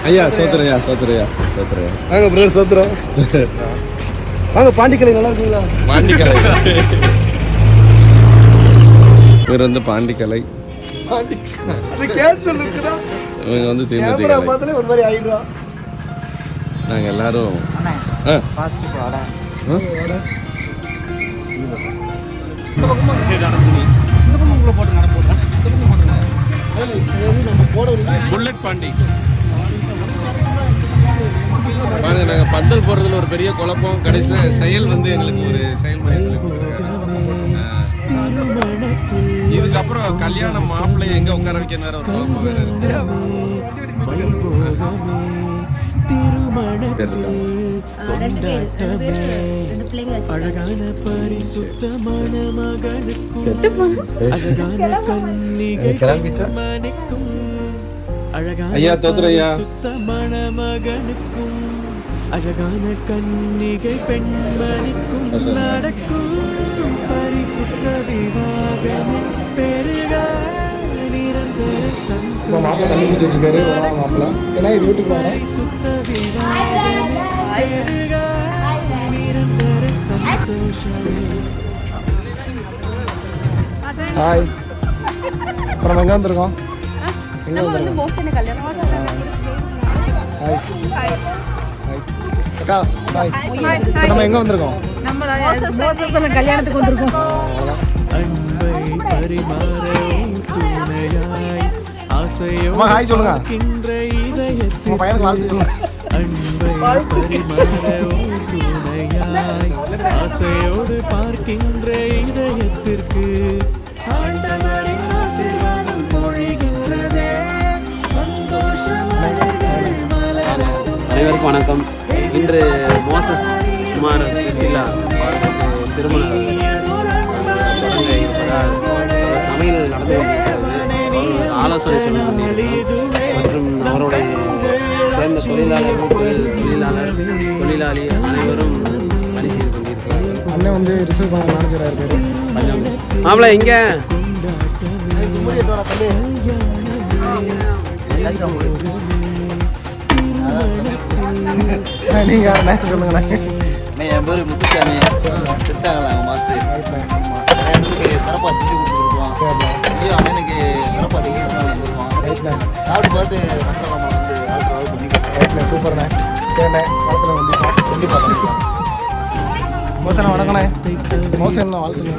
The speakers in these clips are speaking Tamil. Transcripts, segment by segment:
ஐயா சோத்துறையா சோத்துறையா சோத்துறையா வாங்க பிரதர் சோத்துறோம். வாங்க பாண்டிக்கலை நல்லா இருக்கீங்களா? பாண்டிக்கலை இவர் வந்து பாண்டிக்கலை. அது கேஷுவல் இருக்குதா? இவங்க வந்து கேமரா தேமுதிக. பார்த்தாலே ஒரு மாதிரி ஆயிடுறோம். நாங்கள் எல்லாரும் புல்லட் பாண்டி பாருங்க. நாங்கள் பந்தல் போடுறதுல ஒரு பெரிய குழப்பம், கடைசியில் செயல் வந்து எங்களுக்கு ஒரு செயல்முறை சொல்லி கொடுத்துருக்காங்க. இதுக்கப்புறம் கல்யாணம் மாப்பிள்ளைய எங்க உட்கார வைக்கணும் வேற ஒரு குழப்பம் வேற இருக்கு. அழகான பரிசுத்தமான மகனுக்கும் அழகான கன்னிகைக்கும் ஐயா தோத்துறையா சுத்தமான மகனுக்கும் அழகான கன்னிகை பெண்மணிக்கும் நடக்கும் பரிசுத்த விவாகமே பெருக நிரந்தர சந்தோஷம். பரிசுத்த விவாகமே பெருக நிரந்தர சந்தோஷமே. ஹாய். இப்போ நம்ம எங்கே வந்திருக்கோம்? எங்கே வந்து மோசன கல்யாணம். ஹாய் ஹாய் அக்கா ஹாய். நம்ம எங்கே வந்திருக்கோம்? நம்ம மோசன கல்யாணத்துக்கு வந்திருக்கோம். அன்பை பரிமாற துணையாய் ஆசையோ ஹாய் சொல்லுங்க. இதயத்தில் பையனுக்கு வாழ்த்து சொல்லுங்க. அன்பை பரிமாற துணையாய் ஆசையோடு பார்க்கின்ற இதயத்திற்கு ஆண்டவரின் ஆசீர்வாதம் பொழிகின்றதே. சந்தோஷ மலர்கள் மலரட்டும். அனைவருக்கும் வணக்கம். இன்று மோசஸ் குமார் சுசீலா திருமண தொடங்க இருப்பதால் சமையல் நடந்து கொண்டிருக்கிறது. ஆலோசனை சொல்ல கொண்டிருக்கிறோம் மற்றும் அவருடைய சேர்ந்த தொழிலாளி அனைவரும் பணி செய்து கொண்டிருக்கிறார்கள். அண்ணன் வந்து ரிசர்வ் பேங்க் மேனேஜராக இருக்காரு. மாப்பிள்ள இங்க நீங்க யாருண்ணே சொல்லுங்கண்ணே. என் பேர் முத்துசாமி. திட்டாங்களா அவங்க மாஸ்டர் சிறப்பாக செஞ்சு கொடுத்துருக்கோம். அண்ணனுக்கு சிறப்பாக செஞ்சு வந்துருக்கோம். சாப்பிட்டு பார்த்து மசாலா வந்து ஆல்ட்ராவல் பண்ணிக்கலாம். சூப்பர்ண்ணே. சரிண்ணே காலத்தில் வந்து கண்டிப்பாக மோசண்ணா வணக்கண்ணே. மோசம் என்ன வாழ்த்து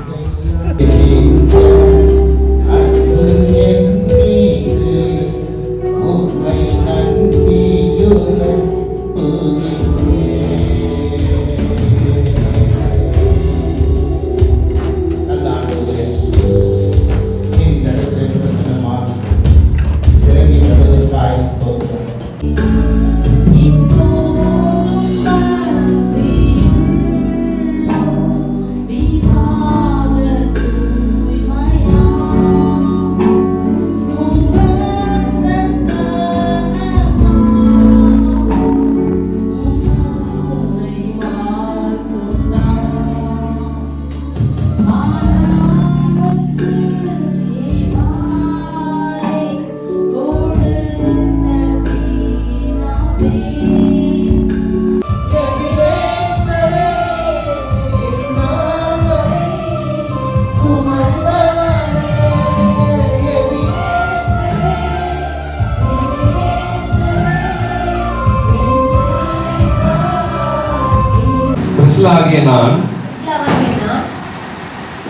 ஆகிய நான்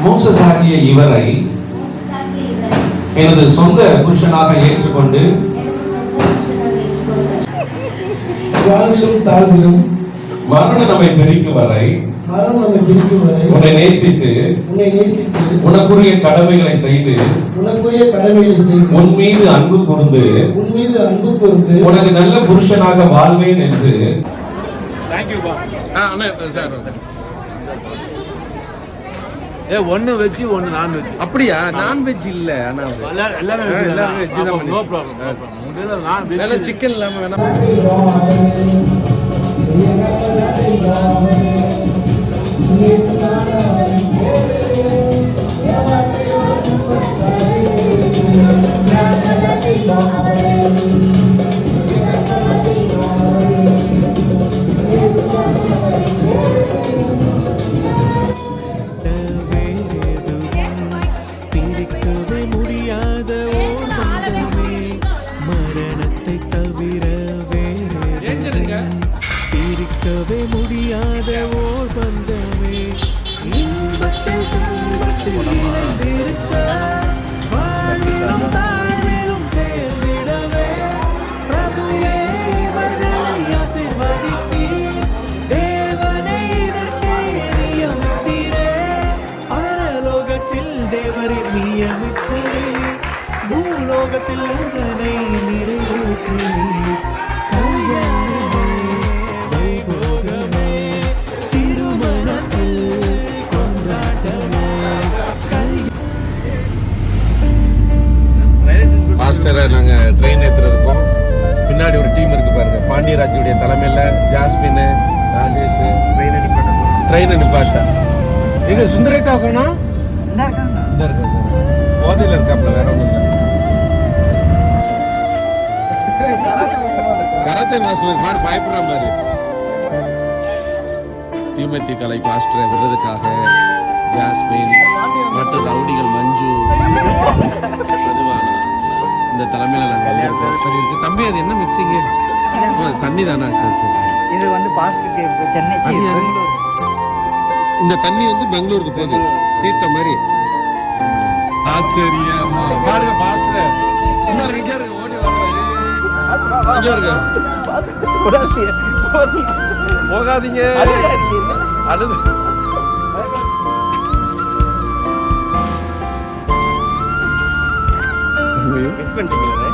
மோசஸ் ஆகிய இவரை எனது சொந்த புருஷனாக ஏற்றுக்கொண்டு வாழ்விலும் தாழ்விலும் மரணம் நம்மை பிரிக்கும் வரை உன்னை நேசித்து உனக்குரிய கடமைகளை செய்து உன் மீது அன்பு கூர்ந்து உனக்கு நல்ல புருஷனாக வாழ்வேன் என்று. ஒன்னு வெஜ் ஒன்னு நான்வெஜ். அப்படியா? நான்வெஜ் இல்ல. ஆனா எல்லாமே வெஜ் தான். No problem. சிக்கன் இல்லாம வேணா. கல்யாணமே வைபோகமே திருமணத்தில் கொண்டாட்டமே மாஸ்டரை நாங்கள் ட்ரெயின் ஏற்றுறதுக்கும் பின்னாடி ஒரு டீம் இருக்கு பாருங்க. பாண்டியராஜுடைய தலைமையில் ஜாஸ்மின், ராஜேஷ் ட்ரெயினை நிப்பாட்டா. எங்க சுந்தரேட்டா இருக்கணும் இந்த இருக்காங்க போதையில் இருக்காப்புல, வேற ஒன்றும் இல்லை. கராத்தே மாஸ்டர் மாதிரி பயப்படுற மாதிரி. தீமத்தி கலை மாஸ்டரை விடுறதுக்காக ஜாஸ்மின் மற்றும் ரவுடிகள் மஞ்சு இந்த தலைமையில் நாங்கள் வந்திருக்கோம். சரி இருக்கு தம்பி, அது என்ன மிக்சிங்கு? தண்ணி தானா? சரி சரி. இது வந்து பாஸ்கெட் சென்னை இந்த தண்ணி வந்து பெங்களூருக்கு போகுது தீர்த்த மாதிரி. ஆச்சரியமா பாருங்க பாஸ்டர் இங்க இருக்கு, ஓடி போகாதீங்க அழுது. மிஸ் பண்ணிட்டீங்களே.